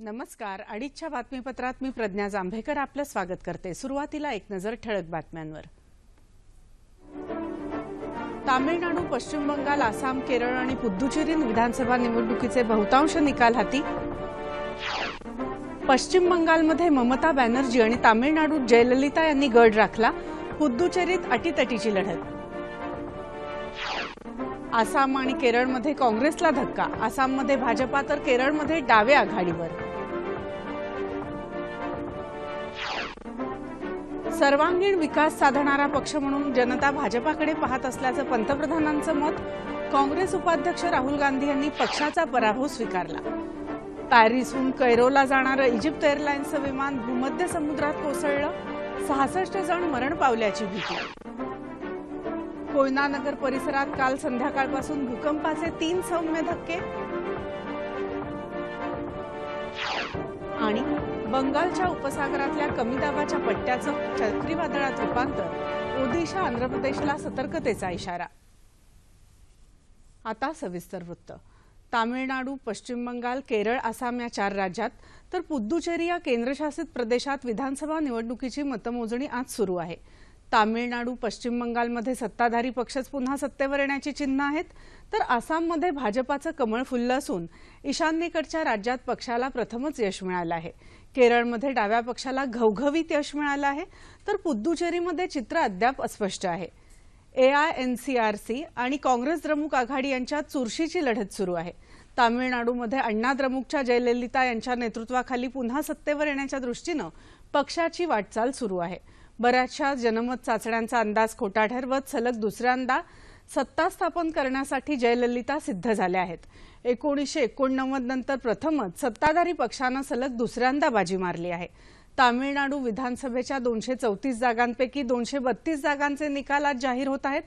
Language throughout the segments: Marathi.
नमस्कार. अडीचच्या बातमीपत्रात मी प्रज्ञा जांभेकर आपलं स्वागत करते. सुरुवातीला एक नजर ठळक बातम्यांवर. तामिळनाडू, पश्चिम बंगाल, आसाम, केरळ आणि पुद्दुचेरी विधानसभा निवडणुकीचे बहुतांश निकाल हाती. पश्चिम बंगालमध्ये ममता बॅनर्जी आणि तामिळनाडूत जयललिता यांनी गड राखला. पुद्दुचेरीत अटीतटीची लढत. आसाम आणि केरळमध्ये काँग्रेसला धक्का. आसाममध्ये भाजपा तर केरळमध्ये डावे आघाडीवर. सर्वांगीण विकास साधणारा पक्ष म्हणून जनता भाजपाकडे पाहत असल्याचं पंतप्रधानांचं मत. काँग्रेस उपाध्यक्ष राहुल गांधी यांनी पक्षाचा पराभव स्वीकारला. पॅरिसहून कैरोला जाणारं इजिप्त एअरलाइन्सचं विमान भूमध्य समुद्रात कोसळलं. 66 जण मरण पावल्याची भीती. कोयना नगर परिसरात काल संध्याकाळपासून भूकंपाचे 3 सौम्य धक्के. आणि बंगालच्या उपसागरातल्या कमी दाबाच्या पट्ट्याचं चक्रीवादळात रूपांतर. ओदिशा, आंध्र प्रदेशला सतर्कतेचा इशारा. आता सविस्तर वृत्त. तामिळनाडू, पश्चिम बंगाल, केरळ, आसाम या 4 राज्यात तर पुद्दुचेरी या केंद्रशासित प्रदेशात विधानसभा निवडणुकीची मतमोजणी आज सुरू आहे. तामिळनाडू, पश्चिम बंगालमध्ये सत्ताधारी पक्षच पुन्हा सत्तेवर येण्याची चिन्ह आहेत, तर आसाममध्ये भाजपाचं कमळ फुललं असून ईशान्येकडच्या राज्यात पक्षाला प्रथमच यश मिळालं आहे. केरळमध्ये डाव्या पक्षाला घवघवीत यश मिळालं आहे, तर पुद्दुचेरीमध्ये चित्र अद्याप अस्पष्ट आहे. AINCRC आणि काँग्रेस द्रमुक आघाडी यांच्यात चुरशीची लढत सुरू आहे. तामिळनाडूमध्ये अण्णा द्रमुकच्या जयललिता यांच्या नेतृत्वाखाली पुन्हा सत्तेवर येण्याच्या दृष्टीनं पक्षाची वाटचाल सुरू आहे. बऱ्याचशा जनमत चाचण्यांचा अंदाज खोटा ठरवत सलग दुसऱ्यांदा सत्ता स्थापन करण्यासाठी जयललिता सिद्ध झाल्या आहेत. 1989 नंतर प्रथमच सत्ताधारी पक्षानं सलग दुसऱ्यांदा बाजी मारली आहे. तामिळनाडू विधानसभेच्या 234 जागांपैकी 232 जागांचे निकाल आज जाहीर होत आहेत.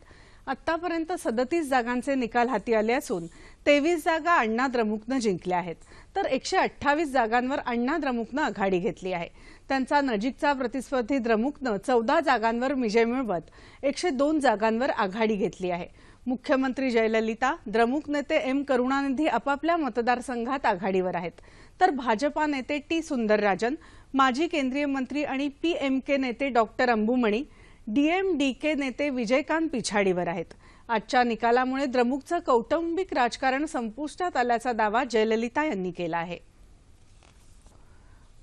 आतापर्यंत 37 जागांचे निकाल हाती आले असून 23 जागा अण्णा द्रमुकनं जिंकल्या आहेत, तर 128 जागांवर अण्णा द्रमुकनं आघाडी घेतली आहे. त्यांचा नजीकचा प्रतिस्पर्धी द्रमुकनं 14 जागांवर विजय मिळवत 102 जागांवर आघाडी घेतली आहे. मुख्यमंत्री जयललिता, द्रमुक नेते M करुणानिधी आपापल्या मतदारसंघात आघाडीवर आहेत, तर भाजपा नेते T सुंदरराजन, माजी केंद्रीय मंत्री आणि PMK नेते डॉक्टर अंबुमणी, DMDK नेते विजयकांत पिछाडीवर आहेत. आजच्या निकालामुळे द्रमुकचं कौटुंबिक राजकारण संपुष्टात आल्याचा दावा जयललिता यांनी केला आहे.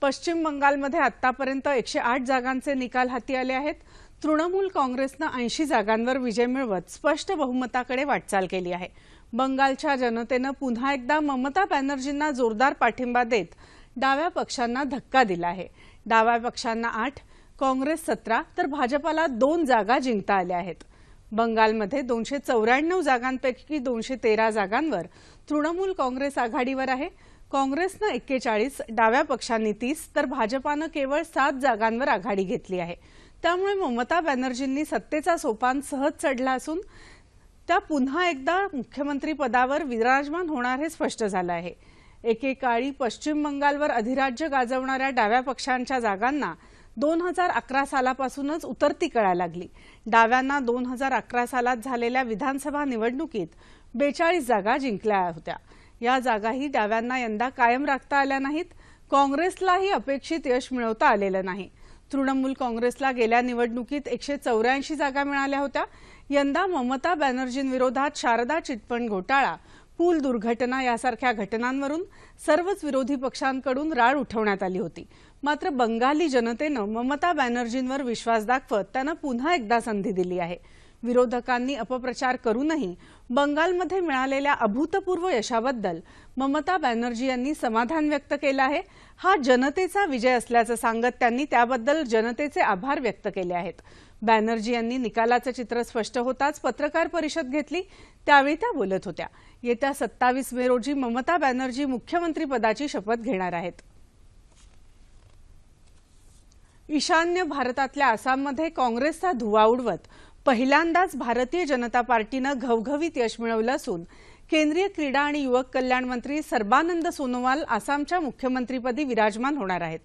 पश्चिम बंगालमध्ये आतापर्यंत 108 जागांचे निकाल हाती आले आहेत. तृणमूल काँग्रेसनं 80 जागांवर विजय मिळवत स्पष्ट बहुमताकडे वाटचाल केली आहे. बंगालच्या जनतेनं पुन्हा एकदा ममता बॅनर्जींना जोरदार पाठिंबा देत डाव्या पक्षांना धक्का दिला आहे. डाव्या पक्षांना 8, काँग्रेस 17 तर भाजपाला 2 जागा जिंकता आल्या आहेत. बंगालमध्ये 294 जागांपैकी 213 जागांवर तृणमूल काँग्रेस आघाडीवर आहे. काँग्रेसनं 41, डाव्या पक्षांनी 30 तर भाजपानं केवळ 7 जागांवर आघाडी घेतली आहे. त्यामुळे ममता बॅनर्जींनी सत्तेचा सोपान सहज चढला असून त्या पुन्हा एकदा मुख्यमंत्री पदावर विराजमान होणार हे स्पष्ट झालं आहे. एकेकाळी पश्चिम बंगालवर अधिराज्य गाजवणाऱ्या डाव्या पक्षांच्या जागांना 2011 सालापासूनच उतरती कळा लागली. डाव्यांना 2011 सालात झालेल्या विधानसभा निवडणुकीत 42 जागा जिंकल्या होत्या. या जागाही डाव्यांना यंदा कायम राखता आल्या नाहीत. काँग्रेसलाही अपेक्षित यश मिळवता आलेलं नाही. तृणमूल काँग्रेसला गेल्या निवडणुकीत 184 जागा मिळाल्या होत्या. यंदा ममता बॅनर्जींविरोधात शारदा चिटफंड घोटाळा, पूल दुर्घटना यासारख्या घटनांवरून सर्वच विरोधी पक्षांकडून राळ उठवण्यात आली होती. मात्र बंगाली जनतेनं ममता बॅनर्जींवर विश्वास दाखवत त्यांना पुन्हा एकदा संधी दिली आहे. विरोधकांनी अपप्रचार करूनही बंगालमध्ये मिळालेल्या अभूतपूर्व यशाबद्दल ममता बॅनर्जी यांनी समाधान व्यक्त केलं आहे. हा जनतेचा विजय असल्याचं सांगत त्यांनी त्याबद्दल जनतेचे आभार व्यक्त केले आहेत. बॅनर्जी यांनी निकालाचं चित्र स्पष्ट होताच पत्रकार परिषद घेतली. त्यावेळी त्या बोलत होत्या. येत्या 27 मे रोजी ममता बॅनर्जी मुख्यमंत्रीपदाची शपथ घेणार आहेत. ईशान्य भारतातल्या आसाममध्ये काँग्रेसचा धुव्वा उडवत पहिल्यांदाच भारतीय जनता पार्टीनं घवघवीत यश मिळवलं असून केंद्रीय क्रीडा आणि युवक कल्याण मंत्री सर्बानंद सोनोवाल आसामच्या मुख्यमंत्रीपदी विराजमान होणार आहेत.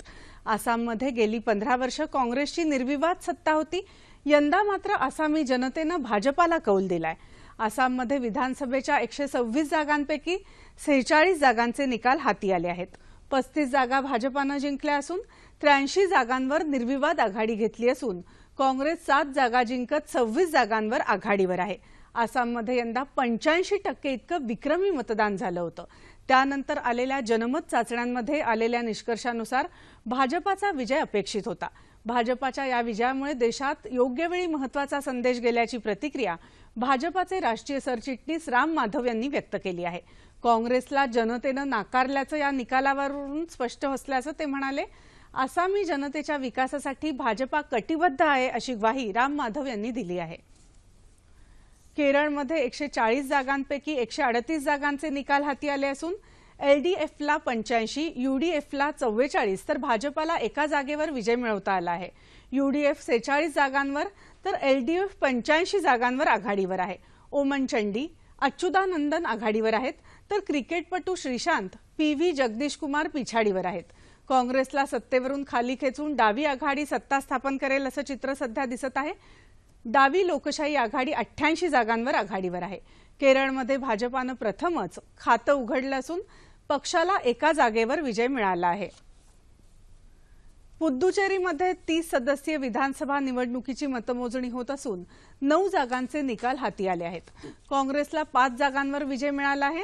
आसाममध्ये गेली 15 वर्ष काँग्रेसची निर्विवाद सत्ता होती. यंदा मात्र आसामी जनतेनं भाजपाला कौल दिलाय. आसाममध्ये विधानसभेच्या 126 जागांपैकी 46 जागांचे निकाल हाती आले आहेत. 35 जागा भाजपानं जिंकल्या असून 83 जागांवर निर्विवाद आघाडी घेतली असून काँग्रेस 7 जागा जिंकत 26 जागांवर आघाडीवर आहे। आसाममध्ये यंदा 85% इतकं विक्रमी मतदान झालं होतं। त्यानंतर आलेल्या जनमत चाचण्यांमध्ये आलेल्या निष्कर्षानुसार भाजपाचा विजय अपेक्षित होता। भाजपाच्या या विजयामुळे देशात योग्य वेळी महत्त्वाचा संदेश गेल्याची प्रतिक्रिया भाजपाचे राष्ट्रीय सरचिटणीस राम माधव यांनी व्यक्त केली आहे। काँग्रेसला जनतेनं नाकारल्याचं या निकालावरून स्पष्ट असल्याचं ते म्हणाले। आसामी जनतेच्या विकासासाठी भाजपा कटिबद्ध आहे अशी ग्वाही राम माधव यांनी दिली आहे। केरळमध्ये 140 जागांपैकी 138 जागांचे निकाल हाती आले असून एलडीएफला 85, यूडीएफला 44 तर भाजपाला एका जागेवर विजय मिळवता आला आहे। यूडीएफ 46 जागांवर तर एलडीएफ 85 जागांवर आघाडीवर आहे। ओमन चंडी, अच्युतानंदन आघाडीवर आहेत तर क्रिकेटपटू श्रीशांत, पीव्ही जगदीश कुमार पिछाडीवर आहेत। काँग्रेसला सत्तेवरून खाली खेचून डावी आघाडी सत्ता स्थापन करेल असं चित्र सध्या दिसत आहे। डावी लोकशाही आघाडी 88 जागांवर आघाडीवर आहे। केरळमध्ये भाजपानं प्रथमच खातं उघडलं असून पक्षाला एका जागेवर विजय मिळाला आहे। पुद्दुचेरीमध्ये 30 सदस्यीय विधानसभा निवडणुकीची मतमोजणी होत असून 9 जागांचे निकाल हाती आले आहेत। काँग्रेसला 5 जागांवर विजय मिळाला आहे।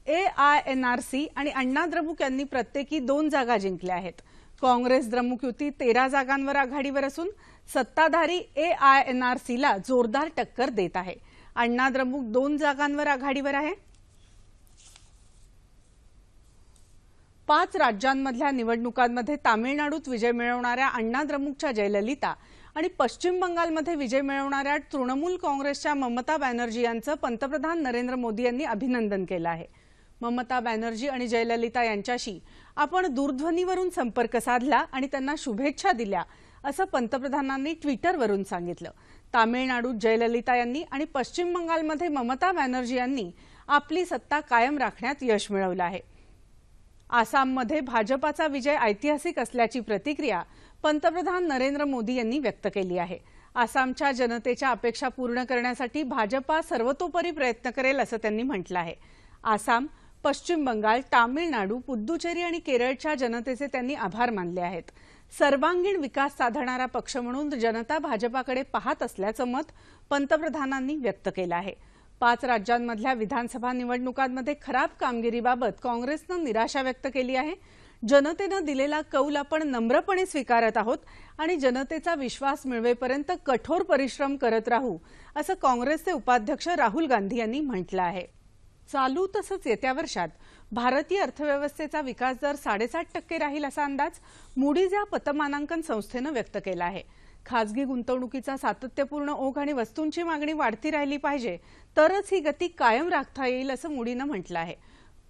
एआयएनआरसी आणि अण्णा द्रमुक यांनी प्रत्येकी 2 जागा जिंकल्या आहेत। काँग्रेस द्रमुक युती 13 जागांवर आघाडीवर असून सत्ताधारी एआयएनआरसीला जोरदार टक्कर देत आहे। अण्णा द्रमुक 2 जागांवर आघाडीवर आहे। 5 राज्यांमधल्या निवडणुकांमध्ये तामिळनाडूत विजय मिळवणाऱ्या अण्णा द्रमुकच्या जयललिता आणि पश्चिम बंगालमध्ये विजय मिळवणाऱ्या तृणमूल काँग्रेसच्या ममता बॅनर्जी यांचं पंतप्रधान नरेंद्र मोदी यांनी अभिनंदन केलं आहे। ममता बॅनर्जी आणि जयललिता यांच्याशी आपण दूरध्वनीवरून संपर्क साधला आणि त्यांना शुभेच्छा दिल्या असं पंतप्रधानांनी ट्विटरवरून सांगितलं। तामिळनाडूत जयललिता यांनी आणि पश्चिम बंगालमध्ये ममता बॅनर्जी यांनी आपली सत्ता कायम राखण्यात यश मिळवलं आहे। आसाममध्ये भाजपाचा विजय ऐतिहासिक असल्याची प्रतिक्रिया पंतप्रधान नरेंद्र मोदी यांनी व्यक्त केली आहे। आसामच्या जनतेच्या अपेक्षा पूर्ण करण्यासाठी भाजपा सर्वतोपरी प्रयत्न करेल असं त्यांनी म्हटलं आहे। आसाम, पश्चिम बंगाल, तामिळनाडू, पुद्दुचेरी आणि केरळच्या जनतेचे त्यांनी आभार मानले आहेत। सर्वांगीण विकास साधणारा पक्ष म्हणून जनता भाजपाकडे पाहत असल्याचं मत पंतप्रधानांनी व्यक्त केलं आहे। 5 राज्यांमधल्या विधानसभा निवडणुकांमध्ये खराब कामगिरीबाबत काँग्रेसनं निराशा व्यक्त केली आहे। जनतेनं दिलेला कौल आपण नम्रपणे स्वीकारत आहोत आणि जनतेचा विश्वास मिळवेपर्यंत कठोर परिश्रम करत राहू असं काँग्रेसचे उपाध्यक्ष राहुल गांधी यांनी म्हटलं आहे। चालू तसंच येत्या वर्षात भारतीय अर्थव्यवस्थेचा विकास दर 7.5% राहील असा अंदाज मूडीज या पतमानांकन संस्थेनं व्यक्त केला आहे। खासगी गुंतवणुकीचा सातत्यपूर्ण ओघ आणि वस्तूंची मागणी वाढती राहिली पाहिजे तरच ही गती कायम राखता येईल असं मूडीनं म्हटलं आहे।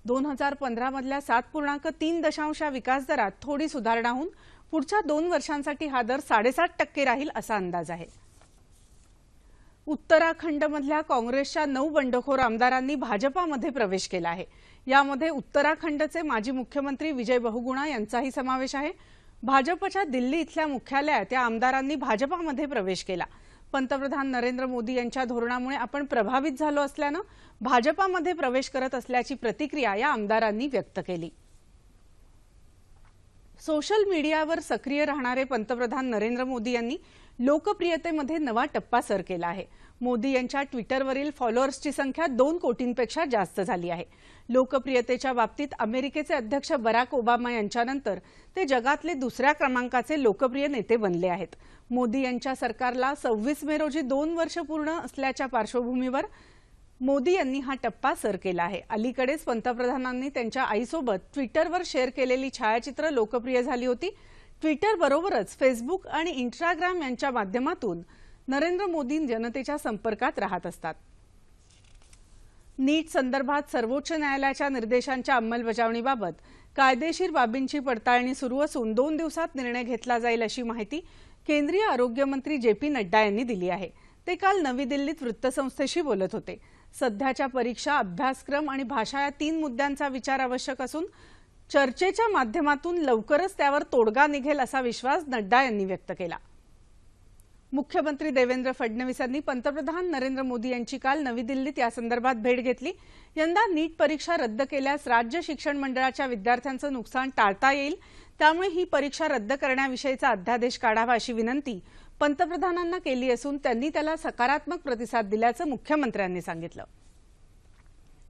2015 मधल्या 7.3 विकास दरात थोडी सुधारणा होऊन पुढच्या 2 वर्षांसाठी हा दर 7.5% राहील असा अंदाज आहे। उत्तराखंडमधल्या काँग्रेसच्या 9 बंडखोर आमदारांनी भाजपामध्ये प्रवेश केला आहे। यामध्ये उत्तराखंडचे माजी मुख्यमंत्री विजय बहुगुणा यांचाही समावेश आहे। भाजपच्या दिल्ली इथल्या मुख्यालयात या आमदारांनी भाजपामध्ये प्रवेश केला। पंतप्रधान नरेंद्र मोदी यांच्या धोरणामुळे आपण प्रभावित झालो असल्यानं भाजपामध्ये प्रवेश करत असल्याची प्रतिक्रिया या आमदारांनी व्यक्त केली। सोशल मीडियावर सक्रिय राहणारे पंतप्रधान नरेंद्र मोदी यांनी लोकप्रियतेमध्ये नवा टप्पा सर केला आहे। मोदी यांच्या ट्विटरवरील फॉलोअर्सची संख्या 2 कोटींपेक्षा जास्त झाली आहे। लोकप्रियतेच्या बाबतीत अमेरिकेचे अध्यक्ष बराक ओबामा यांच्यानंतर ते जगातले दुसऱ्या क्रमांकाचे लोकप्रिय नेते बनले आहेत। मोदी यांच्या सरकारला 26 मे रोजी 2 वर्ष पूर्ण असल्याच्या पार्श्वभूमीवर मोदी यांनी हा टप्पा सर केला आहे। अलीकडेच पंतप्रधानांनी त्यांच्या आईसोबत ट्विटरवर शेअर केलेली छायाचित्र लोकप्रिय झाली होती। ट्विटर बरोबरच फेसबुक आणि इंस्टाग्राम यांच्या माध्यमातून नरेंद्र मोदी जनतेच्या संपर्कात राहत असतात। नीट संदर्भात सर्वोच्च न्यायालयाच्या निर्देशांच्या अंमलबजावणीबाबत कायदेशीर बाबींची पडताळणी सुरू असून 2 दिवसात निर्णय घेतला जाईल अशी माहिती केंद्रीय आरोग्य मंत्री जे.पी. नड्डा यांनी दिली आहे। ते काल नवी दिल्लीत वृत्तसंस्थेशी बोलत होते। सध्याच्या परीक्षा, अभ्यासक्रम आणि भाषा या 3 मुद्द्यांचा विचार आवश्यक असून चर्चेच्या माध्यमातून लवकरच त्यावर तोडगा निघेल असा विश्वास नड्डा यांनी व्यक्त केला। मुख्यमंत्री देवेंद्र फडणवीस यांनी पंतप्रधान नरेंद्र मोदी यांची काल नवी दिल्लीत या संदर्भात भेट घेतली। यंदा नीट परीक्षा रद्द केल्यास राज्य शिक्षण मंडळाच्या विद्यार्थ्यांचं नुकसान टाळता येईल, त्यामुळे ही परीक्षा रद्द करण्याविषयीचा अध्यादेश काढावा अशी विनंती पंतप्रधानांना केली असून त्यांनी त्याला सकारात्मक प्रतिसाद दिल्याचं मुख्यमंत्र्यांनी सांगितलं।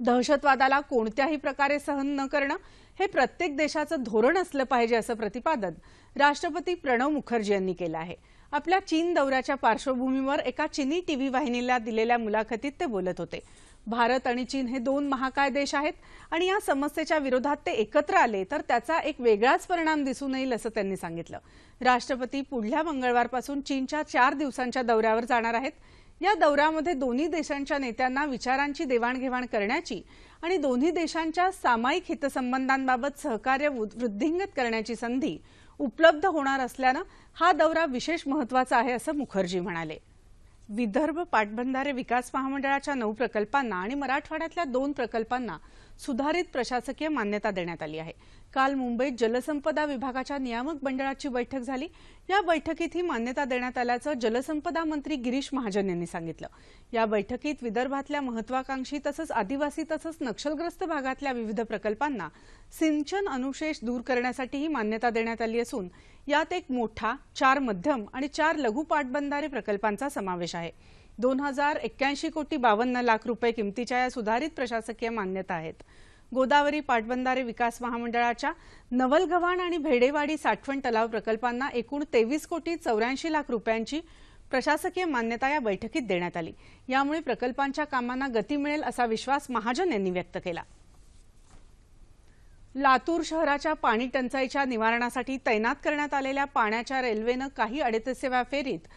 दहशतवादाला कोणत्याही प्रकारे सहन न करणं हे प्रत्येक देशाचं धोरण असलं पाहिजे असं प्रतिपादन राष्ट्रपती प्रणव मुखर्जी यांनी केलं आहे। आपल्या चीन दौऱ्याच्या पार्श्वभूमीवर एका चीनी टीव्ही वाहिनीला दिलेल्या मुलाखतीत ते बोलत होते। भारत आणि चीन हे दोन महाकाय देश आहेत आणि या समस्येच्या विरोधात ते एकत्र आले तर त्याचा एक वेगळाच परिणाम दिसून येईल असं त्यांनी सांगितलं। राष्ट्रपती पुढल्या मंगळवारपासून चीनच्या 4 दिवसांच्या दौऱ्यावर जाणार आहेत। या दौऱ्यामध्ये दोन्ही देशांच्या नेत्यांना विचारांची देवाणघेवाण करण्याची आणि दोन्ही देशांच्या सामायिक हितसंबंधांबाबत सहकार्य वृद्धिंगत करण्याची संधी उपलब्ध होणार असल्यानं हा दौरा विशेष महत्त्वाचा आहे असं मुखर्जी म्हणाले। विदर्भ पाटबंधारे विकास महामंडळाच्या 9 प्रकल्पांना आणि मराठवाड्यातल्या 2 प्रकल्पांना सुधारित प्रशासकीय मान्यता देण्यात आली आहे। काल मुंबईत जलसंपदा विभागाच्या नियामक मंडळाची बैठक झाली। या बैठकीत ही मान्यता देण्यात आल्याचं जलसंपदा मंत्री गिरीश महाजन यांनी सांगितलं। या बैठकीत विदर्भातल्या महत्त्वाकांक्षी तसंच आदिवासी तसंच नक्षलग्रस्त भागातल्या विविध प्रकल्पांना सिंचन अनुशेष दूर करण्यासाठी ही मान्यता देण्यात आली असून यात एक मोठा, 4 मध्यम आणि 4 लघु पाटबंधारे प्रकल्पांचा समावेश आहे। 2081 कोटी 52 लाख रुपये किमतीच्या या सुधारित प्रशासकीय मान्यता आहेत। गोदावरी पाटबंधारे विकास महामंडळाच्या नवलगव्हाण आणि भेडेवाडी साठवण तलाव प्रकल्पांना एकूण 23 कोटी 84 लाख रुपयांची प्रशासकीय मान्यता या बैठकीत देण्यात आली। यामुळे प्रकल्पांच्या कामांना गती मिळेल असा विश्वास महाजन यांनी व्यक्त केला। लातूर शहराच्या पाणी टंचाईच्या निवारणासाठी तैनात करण्यात आलेल्या पाण्याच्या रेल्वेनं काही 38व्या फेरीत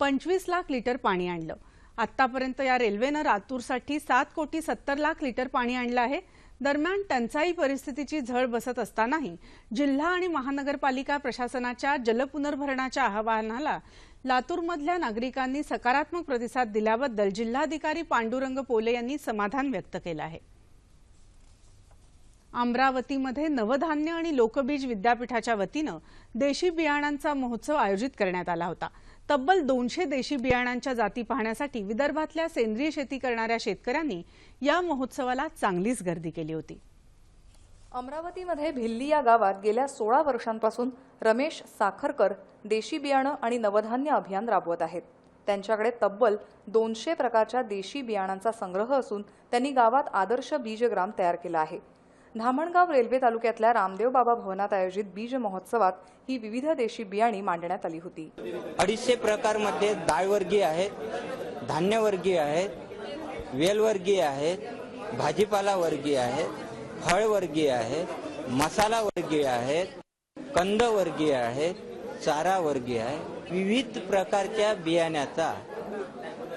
25 लाख लिटर पाणी आणलं। आतापर्यंत या रेल्वेनं लातूरसाठी 7 कोटी 70 लाख लिटर पाणी आणलं आहे। दरम्यान टंचाई परिस्थितीची झळ बसत असतानाही जिल्हा आणि महानगरपालिका प्रशासनाच्या जलपुनर्भरणाच्या आवाहनाला लातूरमधल्या नागरिकांनी सकारात्मक प्रतिसाद दिल्याबद्दल जिल्हाधिकारी पांडुरंग पोले यांनी समाधान व्यक्त केलं आहे। अमरावतीमध्ये नवधान्य आणि लोकबीज विद्यापीठाच्या वतीनं देशी बियाणांचा महोत्सव आयोजित करण्यात आला होता। तब्बल 200 देशी बियाणांच्या जाती पाहण्यासाठी विदर्भातल्या सेंद्रिय शेती करणाऱ्या शेतकऱ्यांनी या महोत्सवाला चांगलीच गर्दी केली होती। अमरावतीमध्ये भिल्ली या गावात गेल्या 16 वर्षांपासून रमेश साखरकर देशी बियाणं आणि नवधान्य अभियान राबवत आहेत। त्यांच्याकडे तब्बल 200 प्रकारच्या देशी बियाणांचा संग्रह असून त्यांनी गावात आदर्श बीजग्राम तयार केला आहे। धामणगाव रेल्वे तालुक्यातल्या रामदेव बाबा भवनात आयोजित बीज महोत्सवात ही विविध देशी बियाणी मांडण्यात आली होती। 250 प्रकारमध्ये डाळवर्गीय आहेत, धान्यवर्गीय आहेत, वेलवर्गीय आहेत, भाजीपाला वर्गीय आहेत, फळवर्गीय आहेत, मसाला वर्गीय आहेत, कंदवर्गीय आहेत, चारा वर्गीय आहे। विविध प्रकारच्या बियाण्याचा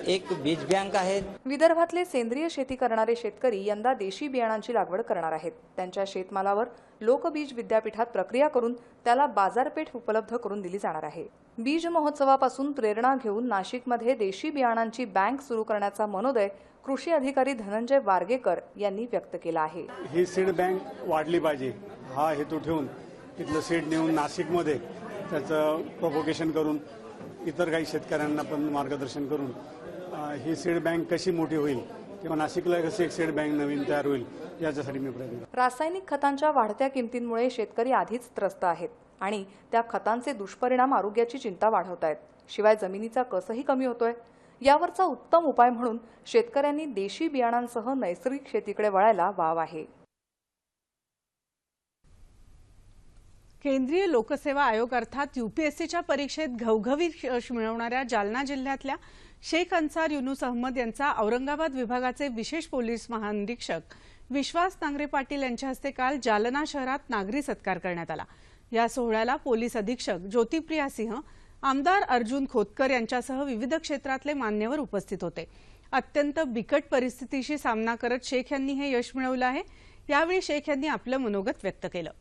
एक बीज बँक आहे। विदर्भातले सेंद्रिय शेती करणारे शेतकरी यंदा देशी बियाणांची लागवड करणार आहेत। त्यांच्या शेतमालावर लोकबीज विद्यापीठात प्रक्रिया करून त्याला बाजारपेठ उपलब्ध करून दिली जाणार आहे। बीज महोत्सवापासून प्रेरणा घेऊन नाशिकमध्ये देशी बियाणांची बँक सुरू करण्याचा मनोदय कृषी अधिकारी धनंजय वारगेकर यांनी व्यक्त केला आहे। ही सीड बँक वाढली पाहिजे हा हेतू ठेवून इथलं सीड नेऊन नाशिकमध्ये त्याचं प्रोपोगेशन करून इतर काही शेतकऱ्यांना पण मार्गदर्शन करून ही सीड बँक कशी मोठी होईल किंवा नाशिकला कशी एक सीड बँक नवीन तयार होईल याच्यासाठी मी प्रयत्न करतो। रासायनिक खतांच्या वाढत्या किमतींमुळे शेतकरी आधीच त्रस्त आहेत आणि त्या खतांचे दुष्परिणाम आरोग्याची चिंता वाढवत आहेत। शिवाय जमिनीचा कसही कमी होतोय। यावरचा उत्तम उपाय म्हणून शेतकऱ्यांनी देशी बियाणांसह नैसर्गिक शेतीकडे वळायला वाव आहे। केंद्रीय लोकसेवा आयोग अर्थात यूपीएससीच्या परीक्षेत घवघवीत यश मिळवणाऱ्या जालना जिल्ह्यातल्या शेख अन्सार युनुस अहमद यांचा औरंगाबाद विभागाचे विशेष पोलीस महानिरीक्षक विश्वास नांगरे पाटील यांच्या हस्ते काल जालना शहरात नागरी सत्कार करण्यात आला। या सोहळ्याला पोलीस अधीक्षक ज्योतिप्रिया सिंह, आमदार अर्जुन खोतकर यांच्यासह विविध क्षेत्रातले मान्यवर उपस्थित होते। अत्यंत बिकट परिस्थितीशी सामना करत शेख यांनी हे यश मिळवलं आहे। यावेळी शेख यांनी आपलं मनोगत व्यक्त केलं।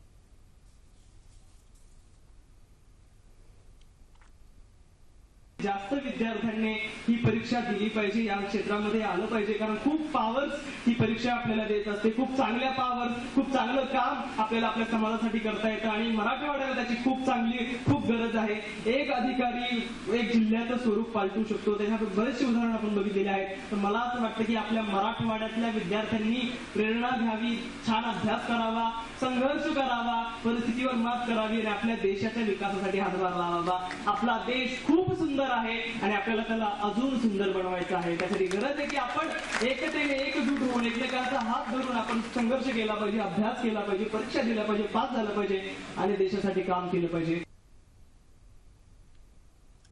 जास्त विद्यार्थ्यांनी ही परीक्षा दिली पाहिजे, या क्षेत्रामध्ये आलं पाहिजे, कारण खूप पॉवर्स ही परीक्षा आपल्याला देत असते. खूप चांगल्या पॉवर्स, खूप चांगलं काम आपल्याला आपल्या समाजासाठी करता येतं आणि मराठवाड्याला त्याची खूप गरज आहे. एक अधिकारी एक जिल्ह्याचं स्वरूप पालटू शकतो, त्याच्या बरेचसे उदाहरण आपण बघितलेले आहेत. तर मला असं वाटतं की आपल्या मराठवाड्यातल्या विद्यार्थ्यांनी प्रेरणा घ्यावी, छान अभ्यास करावा, संघर्ष करावा, परिस्थितीवर मात करावी आणि आपल्या देशाच्या विकासासाठी हातभार लावावा. आपला देश खूप सुंदर आहे आणि आपल्याला त्याला अजून सुंदर बनवायचं आहे. त्यासाठी गरज आहे की आपण एकतेने एकजूट होऊन एकमेकांचा हात धरून आपण संघर्ष केला पाहिजे, अभ्यास केला पाहिजे, परीक्षा दिल्या पाहिजे, पास झालं पाहिजे आणि देशासाठी काम केलं पाहिजे.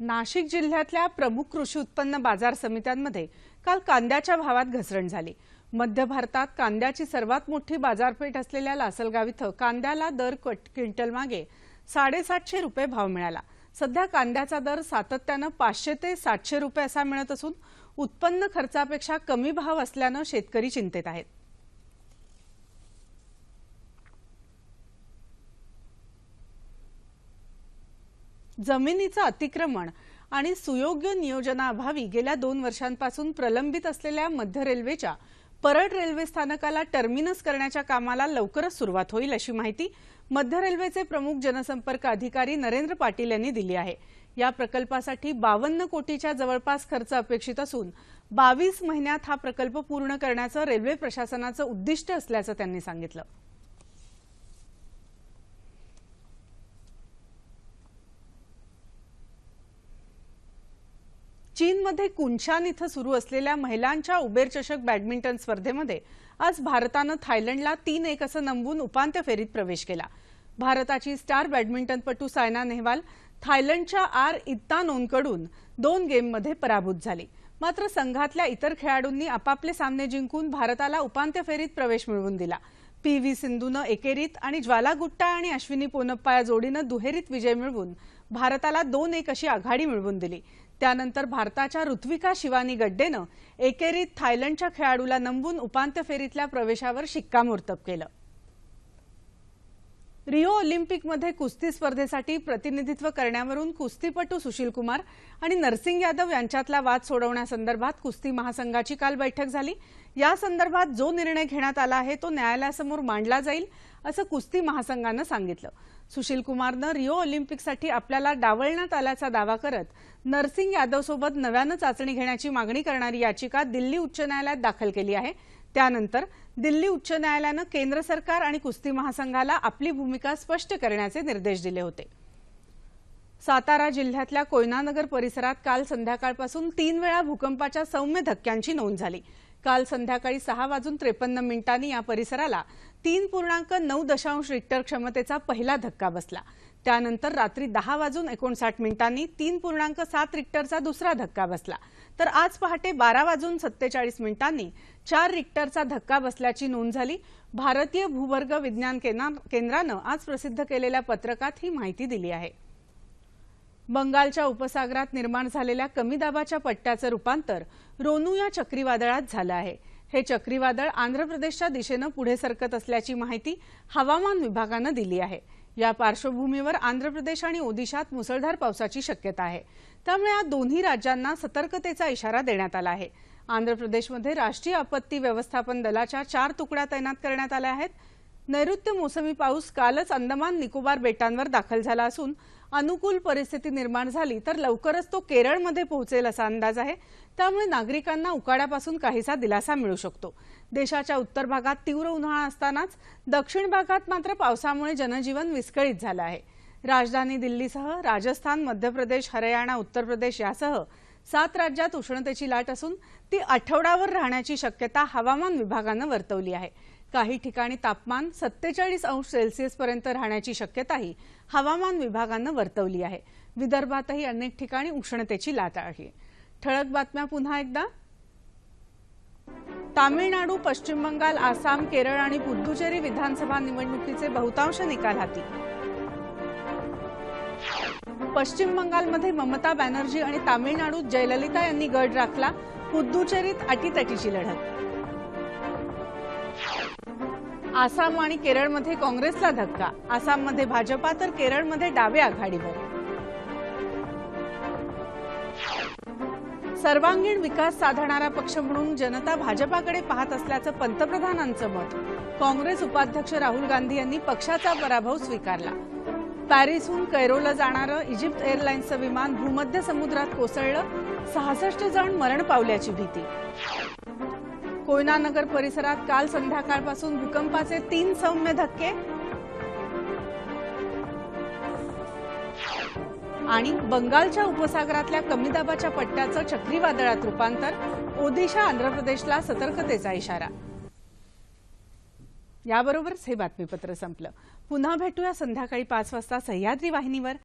नाशिक जिल्ह्यातल्या प्रमुख कृषी उत्पन्न बाजार समित्यांमध्ये काल कांद्याच्या भावात घसरण झाली. मध्य भारतात कांद्याची सर्वात मोठी बाजारपेठ असलेल्या लासलगाव इथं कांद्याला दर क्विंटल मागे 750 रुपये भाव मिळाला. सध्या कांद्याचा दर सातत्यानं 500 ते 700 रुपये असा मिळत असून उत्पन्न खर्चापेक्षा कमी भाव असल्यानं शेतकरी चिंतेत आहेत. जमिनीचं अतिक्रमण आणि सुयोग्य नियोजनाअभावी गेल्या 2 वर्षांपासून प्रलंबित असलेल्या मध्य रेल्वेच्या परळ रेल्वे स्थानकाला टर्मिनस करण्याच्या कामाला लवकरच सुरुवात होईल अशी माहिती मध्य रेल्वेचे प्रमुख जनसंपर्क अधिकारी नरेंद्र पाटील यांनी दिली आहे. या प्रकल्पासाठी 52 कोटीच्या जवळपास खर्च अपेक्षित असून 22 महिन्यात हा प्रकल्प पूर्ण करण्याचं रेल्वे प्रशासनाचं उद्दिष्ट असल्याचं त्यांनी सांगितलं. चीनमध्ये कुनशान इथं सुरू असलेल्या महिलांच्या उबेर चषक बॅडमिंटन स्पर्धेमध्ये आज भारतानं थायलंडला 3-1 असं नमवून उपांत्य फेरीत प्रवेश केला. भारताची स्टार बॅडमिंटनपटू सायना नेहवाल थायलंडच्या आर इत्तानोनकडून 2 गेममध्ये पराभूत झाली. मात्र संघातल्या इतर खेळाडूंनी आपापले सामने जिंकून भारताला उपांत्य फेरीत प्रवेश मिळवून दिला. पी.व्ही. सिंधूनं एकेरीत आणि ज्वाला गुट्टा आणि अश्विनी पोनप्पा या जोडीनं दुहेरीत विजय मिळवून भारताला 2-1 अशी आघाडी मिळवून दिली. त्यानंतर भारताच्या ऋत्विका शिवानी गड्डेनं एकेरीत थायलंडच्या खेळाडूला नमवून उपांत्य फेरीतल्या प्रवेशावर शिक्कामोर्तब केलं. रिओ ऑलिम्पिकमध्ये कुस्ती स्पर्धेसाठी प्रतिनिधित्व करण्यावरून कुस्तीपटू सुशील कुमार आणि नरसिंग यादव यांच्यातला वाद सोडवण्यासंदर्भात कुस्ती महासंघाची काल बैठक झाली. या संदर्भात जो निर्णय घेण्यात आला आहे तो न्यायालयासमोर मांडला जाईल असं कुस्ती महासंघानं सांगितलं. सुशील कुमारनं रिओ ऑलिम्पिकसाठी आपल्याला डावलण्यात आल्याचा दावा करत नरसिंग यादवसोबत नव्यानं चाचणी घेण्याची मागणी करणारी याचिका दिल्ली उच्च न्यायालयात दाखल केली आहे. त्यानंतर दिल्ली उच्च न्यायालयानं केंद्र सरकार आणि कुस्ती महासंघाला आपली भूमिका स्पष्ट करण्याचे निर्देश दिले होते. सातारा जिल्ह्यातल्या कोयनानगर परिसरात काल संध्याकाळपासून 3 वेळा भूकंपाच्या सौम्य धक्क्यांची नोंद झाली. काल संध्याकाळी 6:53 या परिसराला 3.9 रिक्टर क्षमतेचा पहिला धक्का बसला. त्यानंतर रात्री 10:59 3.7 रिक्टरचा दुसरा धक्का बसला. तर आज पहाटे 12:47 4 रिक्टरचा धक्का बसल्याची नोंद झाली. भारतीय भूवर्ग विज्ञान केंद्रानं आज प्रसिद्ध केलेल्या पत्रकात ही माहिती दिली आहे. बंगालच्या उपसागरात निर्माण झालेल्या कमी दाबाच्या पट्ट्याचं रूपांतर रोनू या चक्रीवादळात झालं आहे. हे चक्रीवादळ आंध्र प्रदेशच्या दिशेनं पुढे सरकत असल्याची माहिती हवामान विभागानं दिली आहे. या पार्श्वभूमीवर आंध्र प्रदेश आणि ओदिशात मुसळधार पावसाची शक्यता आहे. त्यामुळे या दोन्ही राज्यांना सतर्कतेचा इशारा देण्यात आला आहे. आंध्र प्रदेशमध्ये राष्ट्रीय आपत्ती व्यवस्थापन दलाच्या 4 तुकड्या तैनात करण्यात आल्या आहेत. नैऋत्य मोसमी पाऊस कालच अंदमान निकोबार बेटांवर दाखल झाला असून अनुकूल परिस्थिती निर्माण झाली तर लवकरच तो केरळमध्ये पोहोचेल असा अंदाज आहे. त्यामुळे नागरिकांना उकाड्यापासून काहीसा दिलासा मिळू शकतो. देशाच्या उत्तर भागात तीव्र उन्हाळा असतानाच दक्षिण भागात मात्र पावसामुळे जनजीवन विस्कळीत झालं आहे. राजधानी दिल्लीसह राजस्थान, मध्य प्रदेश, हरियाणा, उत्तर प्रदेश यासह 7 राज्यात उष्णतेची लाट असून ती आठवडाभर राहण्याची शक्यता हवामान विभागानं वर्तवली आहे. काही ठिकाणी तापमान 47°C पर्यंत राहण्याची शक्यताही हवामान विभागानं वर्तवली आहे. विदर्भातही अनेक ठिकाणी उष्णतेची लाट आहे. ठळक बातम्या पुन्हा एकदा. तामिळनाडू, पश्चिम बंगाल, आसाम, केरळ आणि पुद्दुचेरी विधानसभा निवडणुकीचे बहुतांश निकाल हाती. पश्चिम बंगालमध्ये ममता बॅनर्जी आणि तामिळनाडूत जयललिता यांनी गड राखला. पुद्दुचेरीत अटीतटीची लढत. आसाम आणि केरळमध्ये काँग्रेसला धक्का. आसाममध्ये भाजपा तर केरळमध्ये डावे आघाडीवर. सर्वांगीण विकास साधणारा पक्ष म्हणून जनता भाजपाकडे पाहत असल्याचं पंतप्रधानांचं मत. काँग्रेस उपाध्यक्ष राहुल गांधी यांनी पक्षाचा पराभव स्वीकारला. पॅरिसहून कैरोला जाणारं इजिप्त एअरलाइन्सचं विमान भूमध्य समुद्रात कोसळलं. 66 जण मरण पावल्याची भीती. कोयना नगर परिसरात काल संध्याकाळपासून भूकंपाचे 3 सौम्य धक्के. आणि बंगालच्या उपसागरातल्या कमी दाबाच्या पट्ट्याचं चक्रीवादळात रूपांतर. ओदिशा आंध्र प्रदेशला सतर्कतेचा इशारा. याबरोबरच हे बातमीपत्र संपलं. पुन्हा भेटूया संध्याकाळी 5 वाजता सह्याद्री वाहिनीवर.